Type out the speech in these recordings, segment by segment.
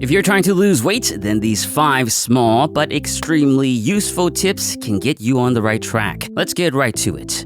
If you're trying to lose weight, then these 5 small but extremely useful tips can get you on the right track. Let's get right to it.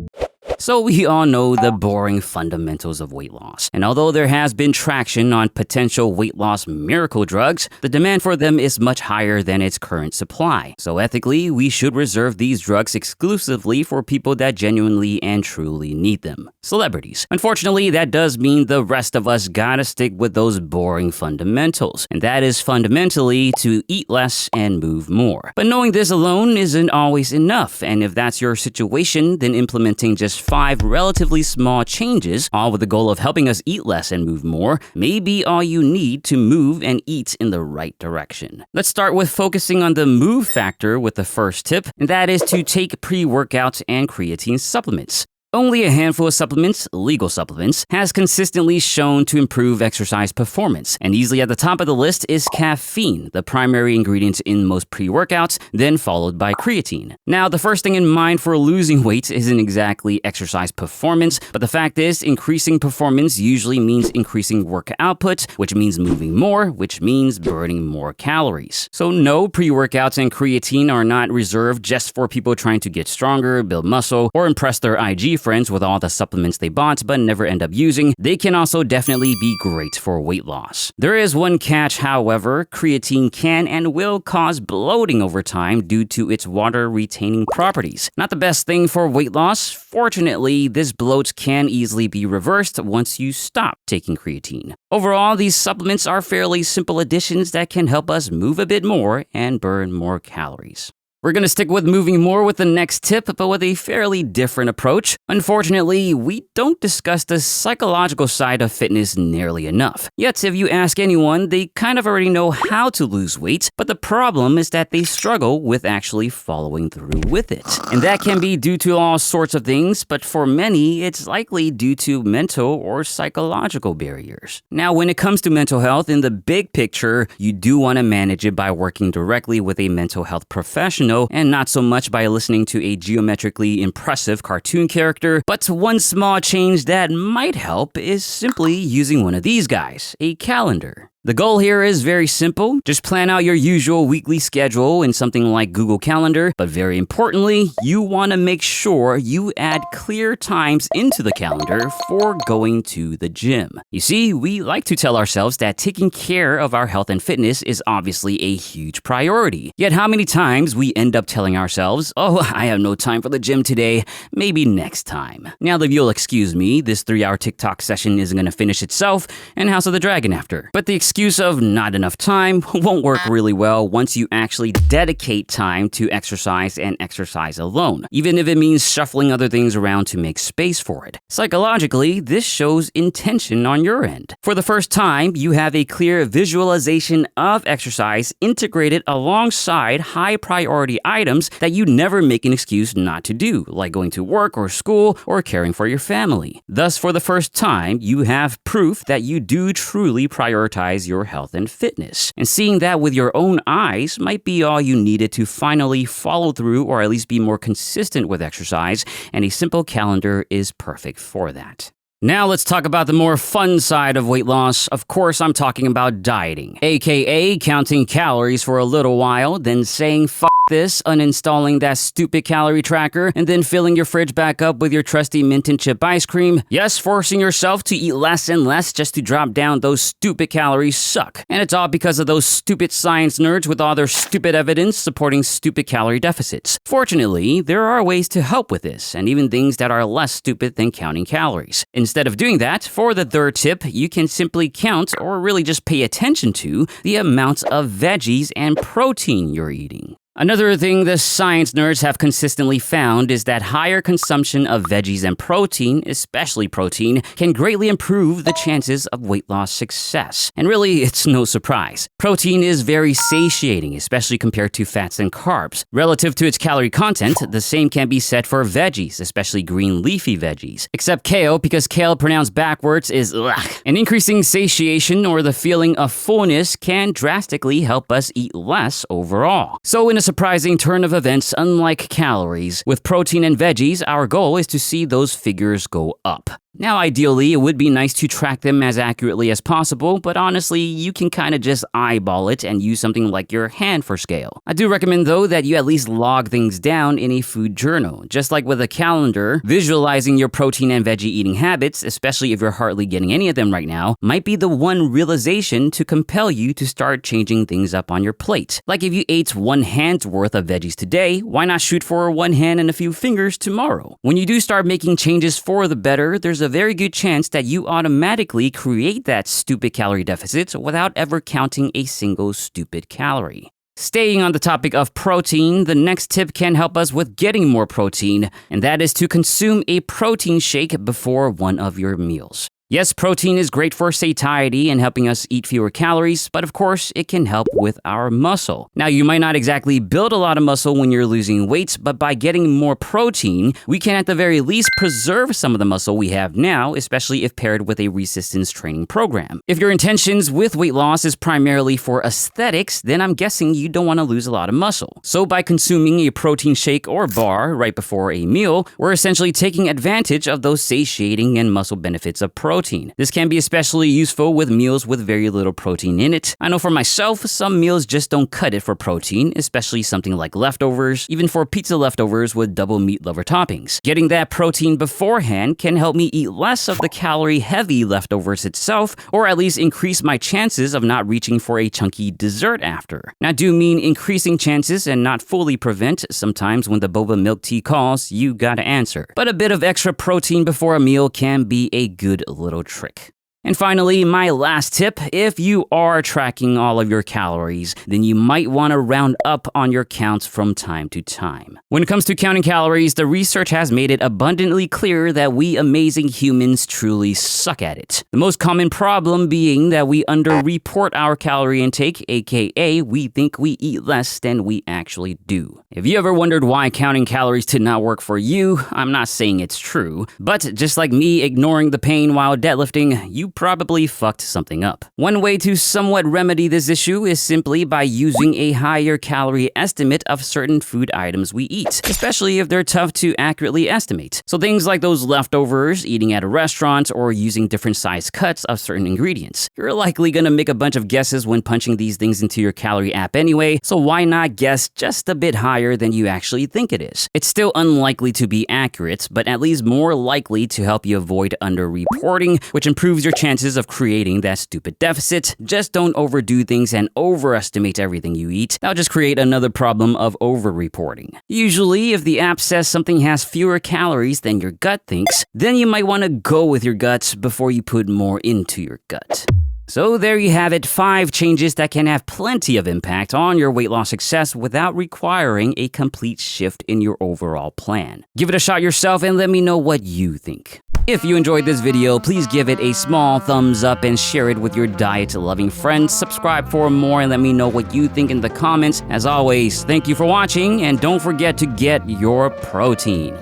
So we all know the boring fundamentals of weight loss. And although there has been traction on potential weight loss miracle drugs, the demand for them is much higher than its current supply. So ethically, we should reserve these drugs exclusively for people that genuinely and truly need them. Celebrities. Unfortunately, that does mean the rest of us gotta stick with those boring fundamentals. And that is fundamentally to eat less and move more. But knowing this alone isn't always enough. And if that's your situation, then implementing just 5 relatively small changes, all with the goal of helping us eat less and move more, may be all you need to move and eat in the right direction. Let's start with focusing on the move factor with the first tip, and that is to take pre-workout and creatine supplements. Only a handful of supplements, legal supplements, has consistently shown to improve exercise performance, and easily at the top of the list is caffeine, the primary ingredient in most pre-workouts, then followed by creatine. Now, the first thing in mind for losing weight isn't exactly exercise performance, but the fact is, increasing performance usually means increasing work output, which means moving more, which means burning more calories. So no, pre-workouts and creatine are not reserved just for people trying to get stronger, build muscle, or impress their IG friends with all the supplements they bought but never end up using. They can also definitely be great for weight loss. There is one catch, however. Creatine can and will cause bloating over time due to its water-retaining properties. Not the best thing for weight loss. Fortunately, this bloat can easily be reversed once you stop taking creatine. Overall, these supplements are fairly simple additions that can help us move a bit more and burn more calories. We're going to stick with moving more with the next tip, but with a fairly different approach. Unfortunately, we don't discuss the psychological side of fitness nearly enough. Yet, if you ask anyone, they kind of already know how to lose weight, but the problem is that they struggle with actually following through with it. And that can be due to all sorts of things, but for many, it's likely due to mental or psychological barriers. Now, when it comes to mental health, in the big picture, you do want to manage it by working directly with a mental health professional, and not so much by listening to a geometrically impressive cartoon character. But one small change that might help is simply using one of these guys, a calendar. The goal here is very simple. Just plan out your usual weekly schedule in something like Google Calendar, but very importantly, you want to make sure you add clear times into the calendar for going to the gym. You see, we like to tell ourselves that taking care of our health and fitness is obviously a huge priority. Yet how many times we end up telling ourselves, oh, I have no time for the gym today, maybe next time. Now that you'll excuse me, this 3-hour TikTok session isn't going to finish itself, and House of the Dragon after. But the excuse of not enough time won't work really well once you actually dedicate time to exercise and exercise alone, even if it means shuffling other things around to make space for it. Psychologically, this shows intention on your end. For the first time, you have a clear visualization of exercise integrated alongside high-priority items that you never make an excuse not to do, like going to work or school or caring for your family. Thus, for the first time, you have proof that you do truly prioritize your health and fitness. And seeing that with your own eyes might be all you needed to finally follow through or at least be more consistent with exercise, and a simple calendar is perfect for that. Now let's talk about the more fun side of weight loss. Of course, I'm talking about dieting, aka counting calories for a little while, then saying "F this," uninstalling that stupid calorie tracker, and then filling your fridge back up with your trusty mint and chip ice cream. Yes, forcing yourself to eat less and less just to drop down those stupid calories suck. And it's all because of those stupid science nerds with all their stupid evidence supporting stupid calorie deficits. Fortunately, there are ways to help with this, and even things that are less stupid than counting calories. Instead of doing that, for the third tip, you can simply count, or really just pay attention to, the amount of veggies and protein you're eating. Another thing the science nerds have consistently found is that higher consumption of veggies and protein, especially protein, can greatly improve the chances of weight loss success. And really, it's no surprise. Protein is very satiating, especially compared to fats and carbs. Relative to its calorie content, the same can be said for veggies, especially green leafy veggies. Except kale, because kale pronounced backwards is ugh. An increasing satiation or the feeling of fullness can drastically help us eat less overall. So in a surprising turn of events, unlike calories, with protein and veggies, our goal is to see those figures go up. Now, ideally, it would be nice to track them as accurately as possible, but honestly, you can kind of just eyeball it and use something like your hand for scale. I do recommend, though, that you at least log things down in a food journal. Just like with a calendar, visualizing your protein and veggie eating habits, especially if you're hardly getting any of them right now, might be the one realization to compel you to start changing things up on your plate. Like if you ate one hand's worth of veggies today, why not shoot for one hand and a few fingers tomorrow? When you do start making changes for the better, there's a very good chance that you automatically create that stupid calorie deficit without ever counting a single stupid calorie. Staying on the topic of protein, the next tip can help us with getting more protein, and that is to consume a protein shake before one of your meals. Yes, protein is great for satiety and helping us eat fewer calories, but of course, it can help with our muscle. Now, you might not exactly build a lot of muscle when you're losing weight, but by getting more protein, we can at the very least preserve some of the muscle we have now, especially if paired with a resistance training program. If your intentions with weight loss is primarily for aesthetics, then I'm guessing you don't want to lose a lot of muscle. So by consuming a protein shake or bar right before a meal, we're essentially taking advantage of those satiating and muscle benefits of protein. This can be especially useful with meals with very little protein in it. I know for myself, some meals just don't cut it for protein, especially something like leftovers, even for pizza leftovers with double meat lover toppings. Getting that protein beforehand can help me eat less of the calorie-heavy leftovers itself, or at least increase my chances of not reaching for a chunky dessert after. Now, I do mean increasing chances and not fully prevent. Sometimes when the boba milk tea calls, you gotta answer. But a bit of extra protein before a meal can be a good little trick. And finally, my last tip, if you are tracking all of your calories, then you might want to round up on your counts from time to time. When it comes to counting calories, the research has made it abundantly clear that we amazing humans truly suck at it. The most common problem being that we underreport our calorie intake, aka we think we eat less than we actually do. If you ever wondered why counting calories did not work for you, I'm not saying it's true, but just like me ignoring the pain while deadlifting, you probably fucked something up. One way to somewhat remedy this issue is simply by using a higher calorie estimate of certain food items we eat, especially if they're tough to accurately estimate. So things like those leftovers, eating at a restaurant, or using different size cuts of certain ingredients. You're likely gonna make a bunch of guesses when punching these things into your calorie app anyway, so why not guess just a bit higher than you actually think it is? It's still unlikely to be accurate, but at least more likely to help you avoid underreporting, which improves your chances of creating that stupid deficit. Just don't overdo things and overestimate everything you eat. That'll just create another problem of overreporting. Usually, if the app says something has fewer calories than your gut thinks, then you might want to go with your gut before you put more into your gut. So there you have it, 5 changes that can have plenty of impact on your weight loss success without requiring a complete shift in your overall plan. Give it a shot yourself and let me know what you think. If you enjoyed this video, please give it a small thumbs up and share it with your diet-loving friends. Subscribe for more and let me know what you think in the comments. As always, thank you for watching and don't forget to get your protein.